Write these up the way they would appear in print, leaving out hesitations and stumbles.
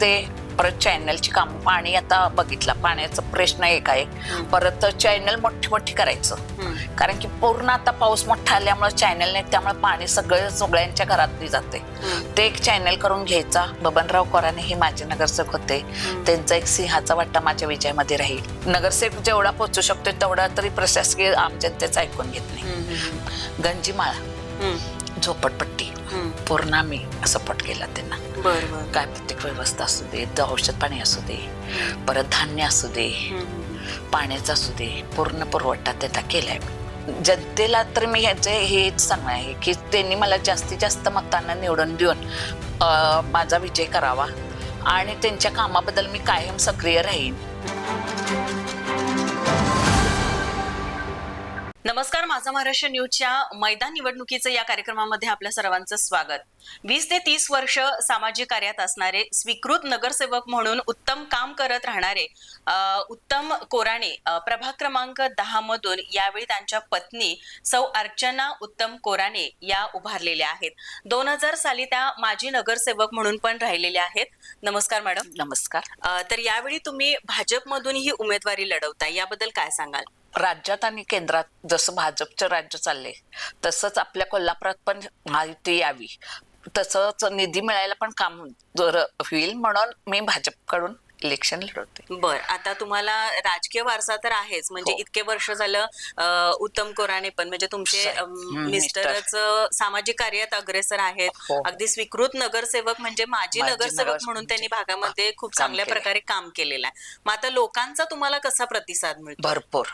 ते परत चॅनलची काम पाणी आता बघितलं पाण्याचा प्रश्न एक आहे. परत चॅनल मोठी करायचं कारण की पूर्ण आता पाऊस मोठा आल्यामुळे चॅनल नाही त्यामुळे पाणी सगळ्यांच्या घरातली जाते. ते एक चॅनल करून घ्यायचा. बबनराव कोराणे हे माझे नगरसेवक होते. त्यांचा एक सिंहाचा वाटा माझ्या विजयामध्ये राहील. नगरसेवक जेवढा पोहोचू शकतो तेवढा तरी प्रशासकीय आम जनतेचं ऐकून घेत नाही. गंजीमाळा झोपडपट्टी पूर्ण आम्ही सपोर्ट केला त्यांना. काय प्रत्येक व्यवस्था असू दे, औषध पाणी असू दे, परत धान्य असू दे, पाण्याचं असू दे, पूर्ण पुरवठा त्यांना केलाय. जनतेला तर मी ह्याचे हेच सांगणार आहे की त्यांनी मला जास्तीत जास्त मतांना निवडून देऊन माझा विजय करावा आणि त्यांच्या कामाबद्दल मी कायम सक्रिय राहीन. नमस्कार, माझा महाराष्ट्र न्यूजच्या मैदान निवडणुकीचं या कार्यक्रमामध्ये आपल्या सर्वांचं स्वागत. 20 ते 30 वर्ष सामाजिक कार्यात असणारे स्वीकृत नगरसेवक म्हणून उत्तम काम करत राहणारे उत्तम कोराणे प्रभाग क्रमांक 10 मधून यावेळी त्यांच्या पत्नी सौ अर्चना उत्तम कोराणे या उभारलेल्या आहेत. 2000 साली त्या माजी नगरसेवक म्हणून पण राहिलेल्या आहेत. नमस्कार मॅडम. नमस्कार. तर यावेळी तुम्ही भाजपमधून ही उमेदवारी लढवताय, याबद्दल काय सांगाल? राज्यात आणि केंद्रात जसं भाजपचं राज्य चाललंय तसंच आपल्या कोल्हापुरात पण माहिती यावी, तसंच निधी मिळायला पण काम होईल म्हणून मी भाजपकडून इलेक्शन लढवते. बर, आता तुम्हाला राजकीय वारसा तर आहेच, म्हणजे इतके वर्ष झालं उत्तम कोराणे पण म्हणजे तुमचे मिस्टरच सामाजिक कार्यात अग्रेसर आहेत. अगदी स्वीकृत नगरसेवक म्हणजे माजी नगरसेवक म्हणून त्यांनी भागामध्ये खूप चांगल्या प्रकारे काम केलेलं आहे. मग आता लोकांचा तुम्हाला कसा प्रतिसाद मिळतो? भरपूर.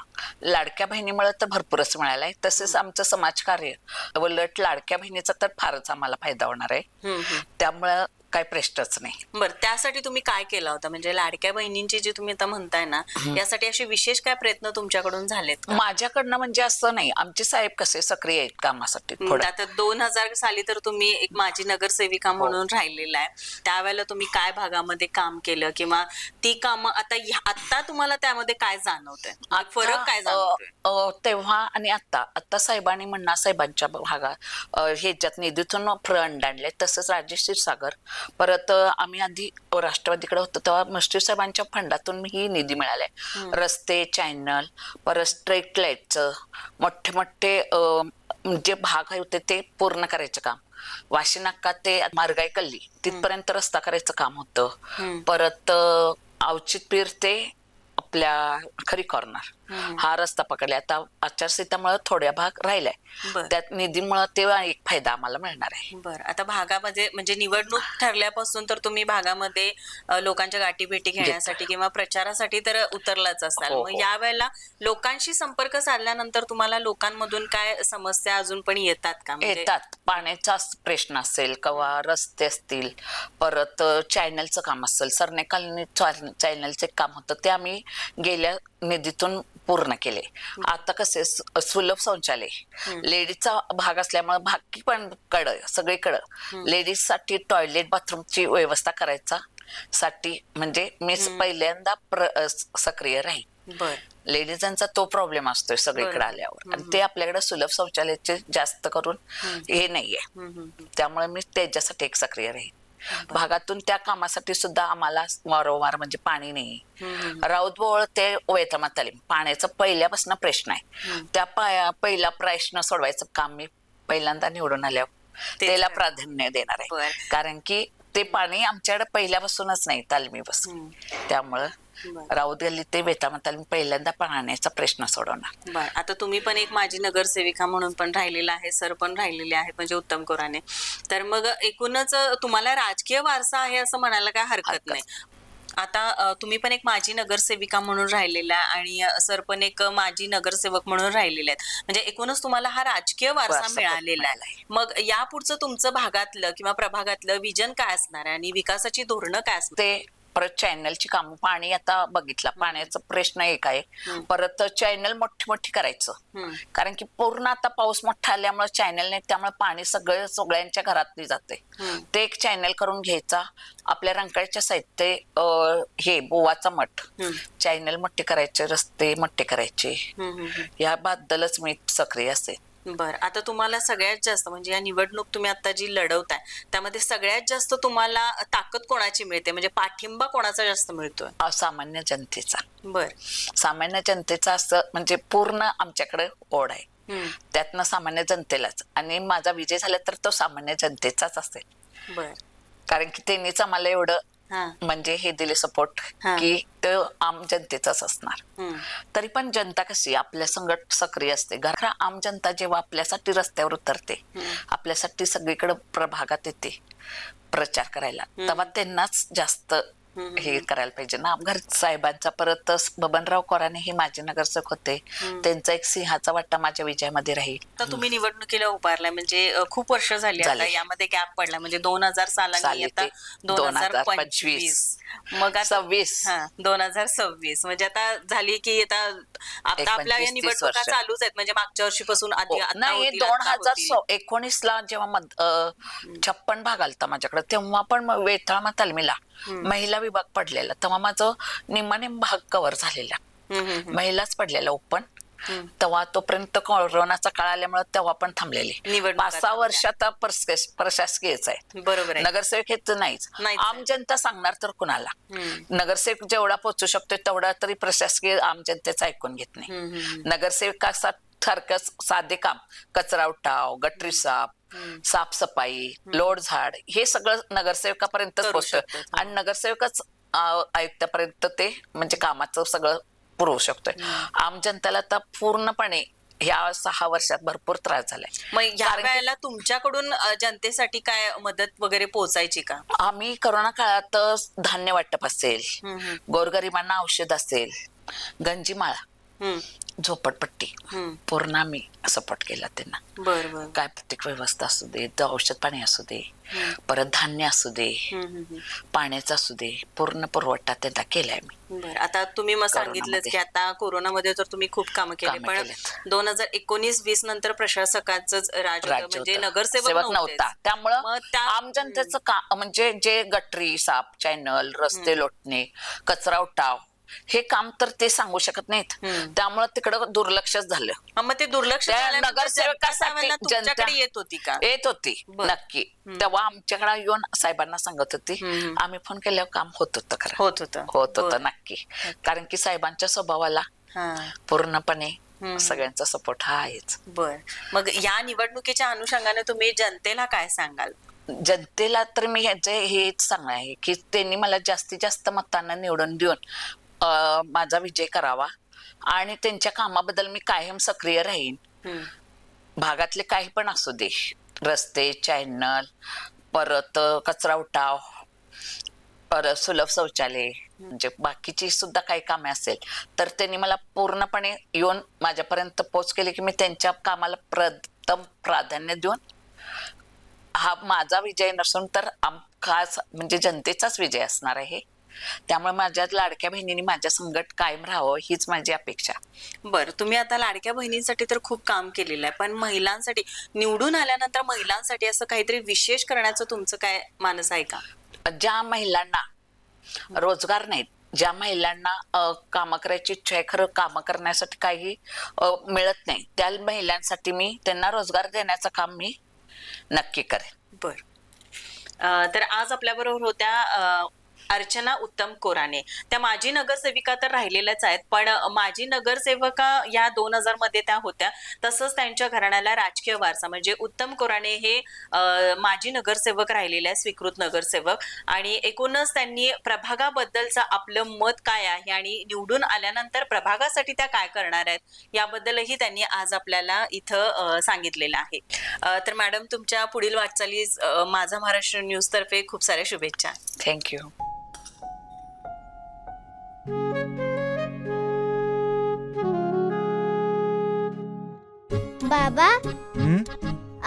लाडक्या बहिणीमुळे तर भरपूरच मिळालाय. तसेच आमचं समाजकार्य उलट लाडक्या बहिणीचा तर फारच आम्हाला फायदा होणार आहे. त्यामुळं काय प्रश्नच नाही. बरं, त्यासाठी तुम्ही काय केला होता? म्हणजे लाडक्या बहिणींची जी तुम्ही आता म्हणताय ना, यासाठी असे विशेष काय प्रयत्न तुमच्याकडून झालेत? माझ्याकडनं म्हणजे असं नाही, आमचे साहेब कसे सक्रिय आहेत कामासाठी. आता 2000 साली तर तुम्ही एक माजी नगरसेविका म्हणून राहिलेला आहे. त्यावेळेला तुम्ही काय भागामध्ये काम केलं किंवा ती कामं आता तुम्हाला त्यामध्ये काय जाणवतंय? फरक काय जाणवतोय तेव्हा आणि आता साहेबांनी म्हणणार साहेबांच्या भागात ह्याच्यात निधीतून फंड आणले. तसंच राजेश क्षीरसागर, परत आम्ही आधी राष्ट्रवादीकडे होतो तेव्हा मस्टर साहेबांच्या फंडातून ही निधी मिळालाय. रस्ते, चॅनल, परत स्ट्रीट लाईटचं मोठे जे भाग होते ते पूर्ण करायचं काम. वाशी नाका ते मार्गाई कल्ली तिथपर्यंत रस्ता करायचं काम होतं. परत अवचित पीर ते आपल्या खरी कॉर्नर हा रस्ता पकडला. आता आचारसंहितामुळे थोड्या भाग राहिलाय, त्यात निधीमुळे ते एक फायदा आम्हाला मिळणार आहे. बरं, आता भागामध्ये म्हणजे निवडणूक ठरल्यापासून तर तुम्ही भागामध्ये लोकांच्या गाठीभेटी घेण्यासाठी किंवा प्रचारासाठी तर उतरलाच असाल. मग यावेळेला लोकांशी संपर्क साधल्यानंतर तुम्हाला लोकांमधून काय समस्या अजून पण येतात का? येतात. पाण्याचा प्रश्न असेल किंवा रस्ते असतील, परत चॅनलचं काम असेल, सरनेकालनी चॅनलचे काम होतं ते आम्ही गेल्या निधीतून पूर्ण केले. आता कसे सुलभ शौचालय लेडीजचा भाग असल्यामुळे बाकी पण सगळीकडं लेडीज साठी टॉयलेट बाथरूमची व्यवस्था करायचा साठी म्हणजे मी पहिल्यांदा सक्रिय राहील. लेडीजांचा तो प्रॉब्लेम असतोय सगळीकडे आल्यावर आणि ते आपल्याकडे सुलभ शौचालयाचे जास्त करून हे नाहीये, त्यामुळे मी त्याच्यासाठी एक सक्रिय राहील. भागातून त्या कामासाठी सुद्धा आम्हाला वारंवार म्हणजे पाणी नाही. राऊतबोळ ते वेतमा तालीम पाण्याचा पहिल्यापासून प्रश्न आहे. त्या पहिला प्रश्न सोडवायचं काम मी पहिल्यांदा निवडून आल्यावर त्याला प्राधान्य देणार आहे. कारण की ते पाणी आमच्याकडे पहिल्यापासूनच नाही तालमीपासून, त्यामुळं राऊत गल्ली ते वेतामा तालीम पहिल्यांदा पाण्याचा प्रश्न सोडवणार. आता तुम्ही पण एक माजी नगरसेविका म्हणून पण राहिलेला आहे, सर पण राहिलेले आहेत म्हणजे उत्तम कोराणे. तर मग एकूणच तुम्हाला राजकीय वारसा आहे असं म्हणायला काय हरकत नाही. आता तुम्ही पण एक माजी नगरसेविका म्हणून राहिलेला आणि सर पण एक माजी नगरसेवक म्हणून राहिलेले आहेत, म्हणजे एकूणच तुम्हाला हा राजकीय वारसा मिळालेला आहे. मग यापुढचं तुमचं भागातलं किंवा प्रभागातलं विजन काय असणार आहे आणि विकासाची धोरणं काय असणार? ते परत चॅनलची काम पाणी आता बघितलं पाण्याचा प्रश्न एक आहे. परत चॅनल मोठी करायचं कारण की पूर्ण आता पाऊस मोठा आल्यामुळे चॅनल नाही त्यामुळे पाणी सगळ्यांच्या घरातली जाते. ते एक चॅनल करून घ्यायचा. आपल्या रंकाळ्याच्या साहित्य हे बोवाचा मठ चॅनल मोठे करायचे, रस्ते मोठे करायचे, याबद्दलच मी सक्रिय असेल. बर, आता तुम्हाला सगळ्यात जास्त म्हणजे या निवडणूक तुम्ही आता जी लढवताय त्यामध्ये सगळ्यात जास्त तुम्हाला ताकद कोणाची मिळते, म्हणजे पाठिंबा कोणाचा जास्त मिळतोय? असामान्य जनतेचा. बर. सामान्य जनतेचा असं म्हणजे पूर्ण आमच्याकडे ओढ आहे. त्यातनं सामान्य जनतेलाच, आणि माझा विजय झाला तर तो सामान्य जनतेचाच असेल. बर. कारण की त्यांनीच आम्हाला एवढं हा. म्हणजे हे दिले सपोर्ट हा. की तो आम जनतेचाच असणार. हम्म. तरी पण जनता कशी आपल्या संगत सक्रिय असते. कारण आम जनता जेव्हा आपल्यासाठी रस्त्यावर उतरते, आपल्यासाठी सगळीकडे प्रभागात येते प्रचार करायला, तेव्हा त्यांनाच जास्त हे करायला पाहिजे ना. घर साहेबांचा परत बबनराव कोराणे हे माजी नगरसेवक होते, त्यांचा एक सिंहाचा वाटा माझ्या विजयामध्ये राहील. तर तुम्ही निवडणुकीला उभारलाय म्हणजे खूप वर्ष झाली, आता यामध्ये गॅप पडला म्हणजे 2000 सालांनी आता 2025, मग आता 2026 म्हणजे आता झाली की आता आपल्या या निवडणुका चालूच आहेत, म्हणजे मागच्या वर्षीपासून आधी नाही 2019ला जेव्हा 56 भाग आलता माझ्याकडे, तेव्हा पण वेताळ तालमीला महिला विभाग पडलेला, तेव्हा माझं निम्मा भाग कव्हर झालेला, महिलाच पडलेला ओपन. तेव्हा तोपर्यंत कोरोनाचा काळ आल्यामुळे तेव्हा पण थांबलेले. 5-6 वर्षात प्रशासकीयच आहे. बरोबर आहे. नगरसेवक हेच नाहीच. आम जनता सांगणार तर कुणाला? नगरसेवक जेवढा पोहोचू शकतो तेवढा तरी प्रशासकीय आम जनतेचं ऐकून घेत नाही. नगरसेवकासारखं साधे काम, कचरा उठाव, गटरी साफसफाई, लोड झाड, हे सगळं नगरसेवकापर्यंतच पोहोचतं, आणि नगरसेवकच आयुक्तापर्यंत ते म्हणजे कामाचं सगळं पुरवू शकतोय. आम जनतेला तर पूर्णपणे ह्या 6 वर्षात भरपूर त्रास झालाय. मग या वेळेला तुमच्याकडून जनतेसाठी काय मदत वगैरे पोहोचायची का? आम्ही करोना काळात धान्य वाटप असेल, गोरगरिबांना औषध असेल, गंजीमाळा, झोपडपट्टी, पूर्ण आम्ही सपोर्ट केला त्यांना. बरोबर. काय प्रत्येक व्यवस्था असू दे, औषध पाणी असू दे, परत धान्य असू दे, पाण्याचं असू दे, पूर्ण पुरवठा त्यांना केलाय मी. बरं, आता तुम्ही मग सांगितलंच की आता कोरोनामध्ये तर तुम्ही खूप कामं केली, पण 2019-20 नंतर प्रशासकाचं राज होतं, म्हणजे नगरसेवक नव्हता. त्यामुळं आम जनतेचं काम म्हणजे जे गटरी साफ, चॅनल, रस्ते लोटणे, कचरा उठाव, हे काम तर ते सांगू शकत नाहीत. त्यामुळे तिकडं दुर्लक्षच झालं. मग ते दुर्लक्ष नगरसेवकासाठी जनता येत होती का? येत होती नक्की. तेव्हा आमच्याकडे येऊन साहेबांना सांगत होती, आम्ही फोन केल्यावर काम होत होतं. खरं होत होतं नक्की, कारण की साहेबांच्या स्वभावाला पूर्णपणे सगळ्यांचा सपोर्ट हा आहेच. बर, मग या निवडणुकीच्या अनुषंगाने तुम्ही जनतेला काय सांगाल? जनतेला तर मी हेच सांगणार आहे की त्यांनी मला जास्तीत जास्त मतांना निवडून देऊन माझा विजय करावा, आणि त्यांच्या कामाबद्दल मी कायम सक्रिय राहीन. भागातले काही पण असू दे, रस्ते, चॅनल, परत कचरा उठाव, परत सुलभ शौचालय, म्हणजे बाकीची सुद्धा काही कामे असेल तर त्यांनी मला पूर्णपणे येऊन माझ्यापर्यंत पोच केली की मी त्यांच्या कामाला प्रथम प्राधान्य देऊन हा माझा विजय नसून तर खास म्हणजे जनतेचाच विजय असणार आहे. त्यामुळे माझ्या लाडक्या बहिणींनी माझ्या संगत कायम राहावं हीच माझी अपेक्षा. बरं, तुम्ही आता लाडक्या बहिणींसाठी तर खूप काम केलेलं आहे, पण महिलांसाठी निवडून आल्यानंतर महिलांसाठी असं काहीतरी विशेष करण्याचं तुमचं काय मानस आहे का? ज्या महिलांना रोजगार नाहीत, ज्या महिलांना काम करायची इच्छा आहे खरं काम करण्यासाठी काही मिळत नाही, त्या महिलांसाठी मी त्यांना रोजगार देण्याचं काम मी नक्की करेन. बर, तर आज आपल्या बरोबर होत्या अर्चना उत्तम कोराणे. त्या माजी नगरसेविका तर राहिलेल्याच आहेत, पण माजी नगरसेवका या 2000 मध्ये त्या होत्या. तसंच त्यांच्या घराण्याला राजकीय वारसा म्हणजे उत्तम कोराणे हे माजी नगरसेवक राहिलेले आहेत, स्वीकृत नगरसेवक, आणि एकूणच त्यांनी प्रभागाबद्दलचं आपलं मत काय आहे आणि निवडून आल्यानंतर प्रभागासाठी त्या काय करणार आहेत याबद्दलही त्यांनी आज आपल्याला इथं सांगितलेलं आहे. तर मॅडम, तुमच्या पुढील वाटचालीस माझा महाराष्ट्र न्यूज तर्फे खूप साऱ्या शुभेच्छा. थँक्यू. बाबा,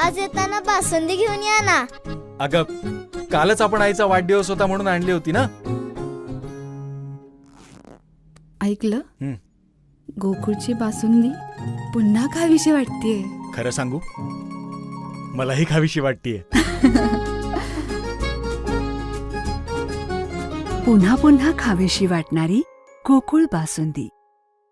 आज येताना बासुंदी घेऊन या ना. अगं, कालच आपण आईचा वाढदिवस होता म्हणून आणली होती ना. ऐकलं, गोकुळची बासुंदी पुन्हा खावीशी वाटतेय. खरं सांगू, मलाही खावीशी वाटतेय. पुन्हा पुन्हा खावीशी वाटणारी गोकुळ बासुंदी.